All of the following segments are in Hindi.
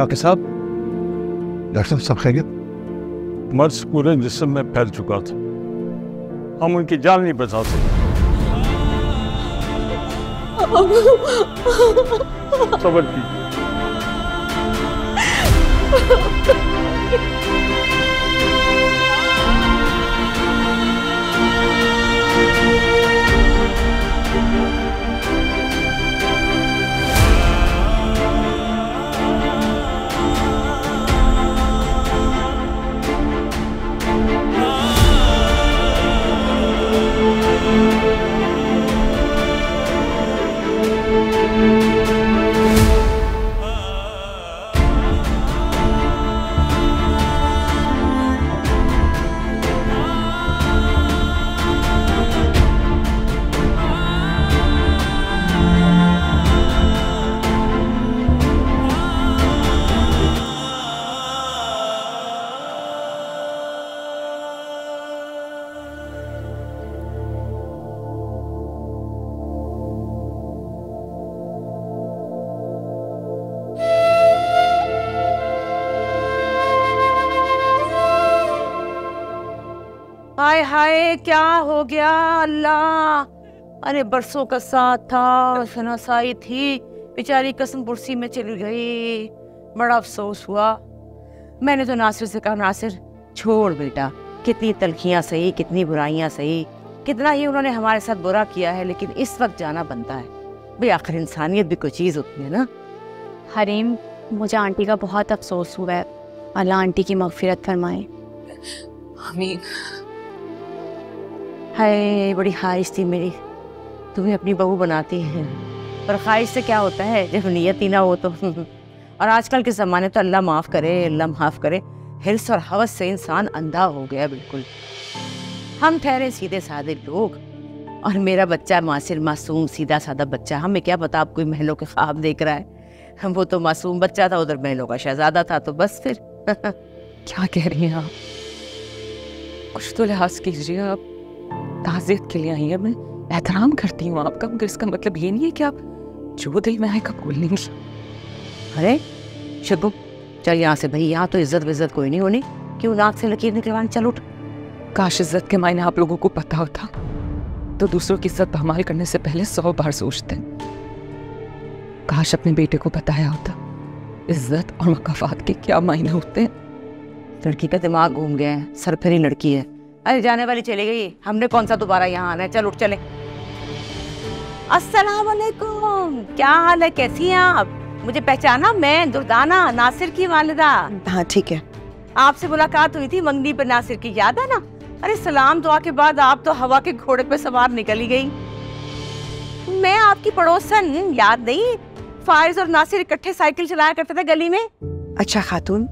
डॉक्टर साहब, सब खैरियत? मर्ज पूरे जिस्म में फैल चुका था, हम उनकी जान नहीं बचा सके। सब्र कीजिए। हाय हाय, क्या हो गया अल्लाह। अरे बरसों का साथ था, शनासाई थी, बेचारी कसम पुरसी में चली गई। बड़ा अफसोस हुआ। मैंने तो नासिर से कहा, नासिर छोड़ बेटा, कितनी तलखियां सही, कितनी बुराइयां सही, कितना ही उन्होंने हमारे साथ बुरा किया है, लेकिन इस वक्त जाना बनता है भाई। आखिर इंसानियत भी कोई चीज़ होती है ना। हरीम, मुझे आंटी का बहुत अफसोस हुआ है। अल्लाह आंटी की मगफिरत फरमाए। आमीन। हाय, बड़ी ख्वाहिश थी मेरी तुम्हें अपनी बहू बनाती है, पर ख्वाहिश से क्या होता है जब नियत ही ना हो तो। और आजकल के ज़माने तो अल्लाह माफ़ करे, अल्लाह माफ़ करे, हिर्स और हवस से इंसान अंधा हो गया बिल्कुल। हम ठहरे सीधे साधे लोग, और मेरा बच्चा मासिर मासूम सीधा साधा बच्चा। हमें क्या पता आप कोई महलों के ख्वाब देख रहा है। हम वो तो मासूम बच्चा था, उधर महलों का शहजादा था, तो बस फिर। क्या कह रही हैं आप? कुछ तो लिहाज कीजिए। आप ताज़ियत के लिए आई है, मैं एहतराम करती हूँ आपका, मगर इसका मतलब ये नहीं है कि आप जो दिल में आए कबूल नहीं। अरे शगुन, चल यहाँ से भाई, यहाँ तो इज्जत विज्जत कोई नहीं होनी। क्यों नाक से लकीर निकलवाने, चल उठ। काश इज्जत के मायने आप लोगों को पता होता तो दूसरों की इज्जत बहाल करने से पहले 100 बार सोचते। काश अपने बेटे को बताया होता इज्जत और मकाफात के क्या मायने होते हैं। लड़की का दिमाग घूम गया है, सरफरी लड़की है। अरे जाने वाली चली गई, हमने कौन सा दोबारा यहाँ आना है। चल उठ चले। अस्सलाम वालेकुम, क्या हाल है, कैसी हैं आप? मुझे पहचाना? मैं दुर्दाना, नासिर की वालिदा। हाँ ठीक है। आपसे मुलाकात हुई थी मंगनी पर नासिर की, याद है ना? अरे सलाम दुआ के बाद आप तो हवा के घोड़े पे सवार निकली गई। मैं आपकी पड़ोसन, याद नहीं? फायज और नासिर इकट्ठे साइकिल चलाया करते थे गली में। अच्छा खातून,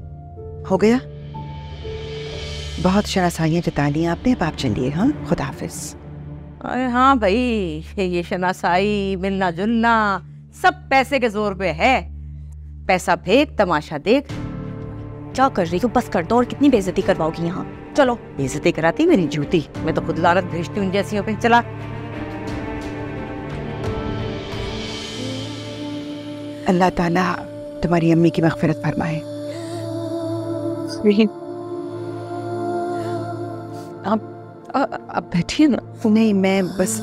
हो गया? बहुत शनासाइयाँ जता ली आपने, अब आप चलिए। हाँ, खुदा हाफिज। अरे हाँ भाई, ये शनासाई मिलना जुलना सब पैसे के जोर पे है। पैसा फेंक, तमाशा देख। क्या कर रही हो? बस कर दो, और कितनी बेइज्जती करवाओगी यहाँ। चलो। बेइज्जती कराती मेरी जूती, मैं तो खुद लानत भेजती हूँ जैसियों पे। चला। अल्लाह ताला तुम्हारी अम्मी की मग़फ़िरत फरमाए। आप बैठिए ना। नहीं, मैं बस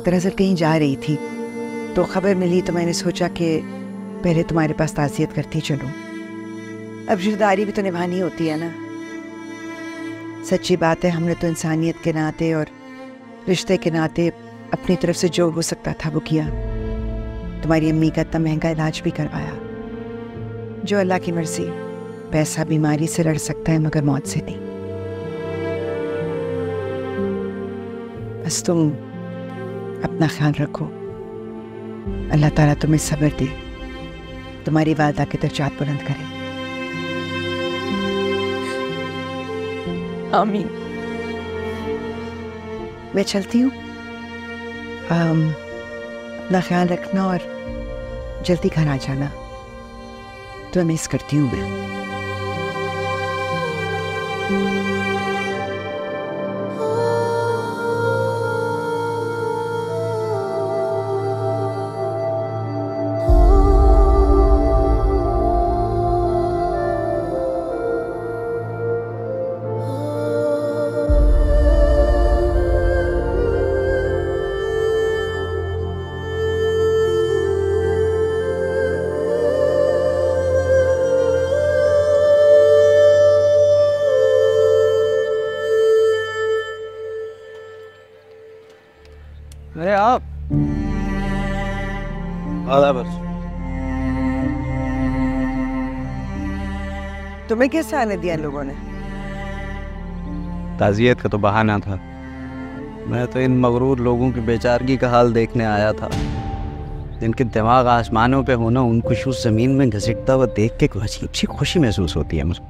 दरअसल कहीं जा रही थी तो खबर मिली, तो मैंने सोचा कि पहले तुम्हारे पास ताज़ियत करती चलूं। अब रिश्तेदारी भी तो निभानी होती है ना। सच्ची बात है, हमने तो इंसानियत के नाते और रिश्ते के नाते अपनी तरफ से जो हो सकता था वो किया। तुम्हारी अम्मी का इतना महंगा इलाज भी करवाया। जो अल्लाह की मर्जी, पैसा बीमारी से लड़ सकता है मगर मौत से नहीं। बस तुम अपना ख्याल रखो, अल्लाह ताला तुम्हें सब्र दे, तुम्हारी वादा के दर्जात बुलंद करे। आमीन। मैं चलती हूँ। अपना ख्याल रखना और जल्दी घर आ जाना। तुम्हें मिस करती हूँ मैं। अरे आप आधा बस। तुम्हें कैसे आने दिया इन लोगों ने? ताज़ियत का तो बहाना था। मैं तो इन मगरूर लोगों की बेचारगी का हाल देखने आया था। जिनके दिमाग आसमानों पे होना, उनको उस जमीन में घसीटता हुआ देख के कोई अजीब सी खुशी महसूस होती है मुझे।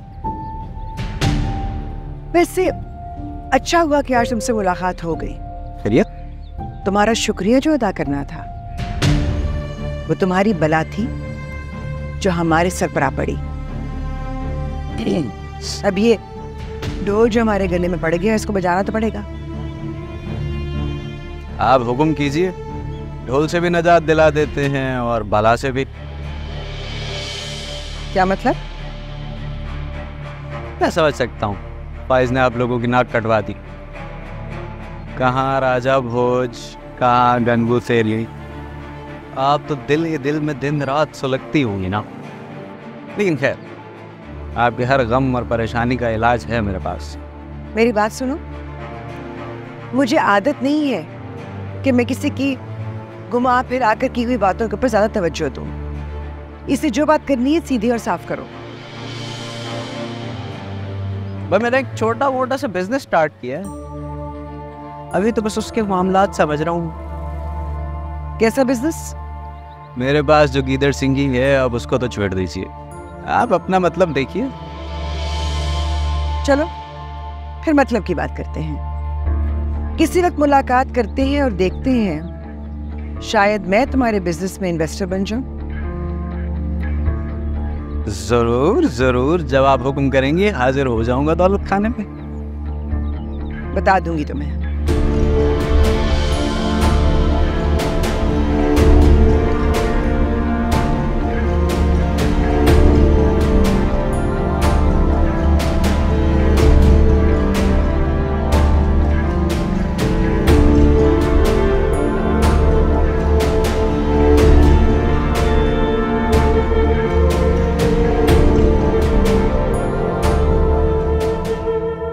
वैसे अच्छा हुआ कि आज तुमसे मुलाकात हो गई। खैरियत? तुम्हारा शुक्रिया जो अदा करना था, वो तुम्हारी बला थी जो हमारे सर पर आ पड़ी। अब ये ढोल जो हमारे गले में पड़ गया, इसको बजाना तो पड़ेगा। आप हुक्म कीजिए। ढोल से भी नजात दिला देते हैं और बला से भी। क्या मतलब? मैं समझ सकता हूँ। फाइज ने आप लोगों की नाक कटवा दी। कहाँ राजा भोज, कहाँ गंगू सेरी। आप तो दिल ही दिल में दिन रात सुलगती होंगी ना। लेकिन खैर, आपके हर गम और परेशानी का इलाज है मेरे पास। मेरी बात सुनो, मुझे आदत नहीं है कि मैं किसी की घुमा फिर आकर की हुई बातों के ऊपर ज्यादा तवज्जो दूं। इससे जो बात करनी है सीधी और साफ करो। भाई मैंने एक छोटा मोटा सा बिजनेस स्टार्ट किया है, अभी तो बस उसके मामलात समझ रहा हूँ। कैसा बिजनेस? मेरे पास जो गीदड़ सिंगी है, अब उसको तो छोड़ दीजिए। आप अपना मतलब देखिए। चलो फिर मतलब की बात करते हैं। किसी वक्त मुलाकात करते हैं और देखते हैं, शायद मैं तुम्हारे बिजनेस में इन्वेस्टर बन जाऊं। जरूर जरूर, जब आप हुक्म करेंगे हाजिर हो जाऊंगा दौलत खाने पे। बता दूंगी तुम्हें।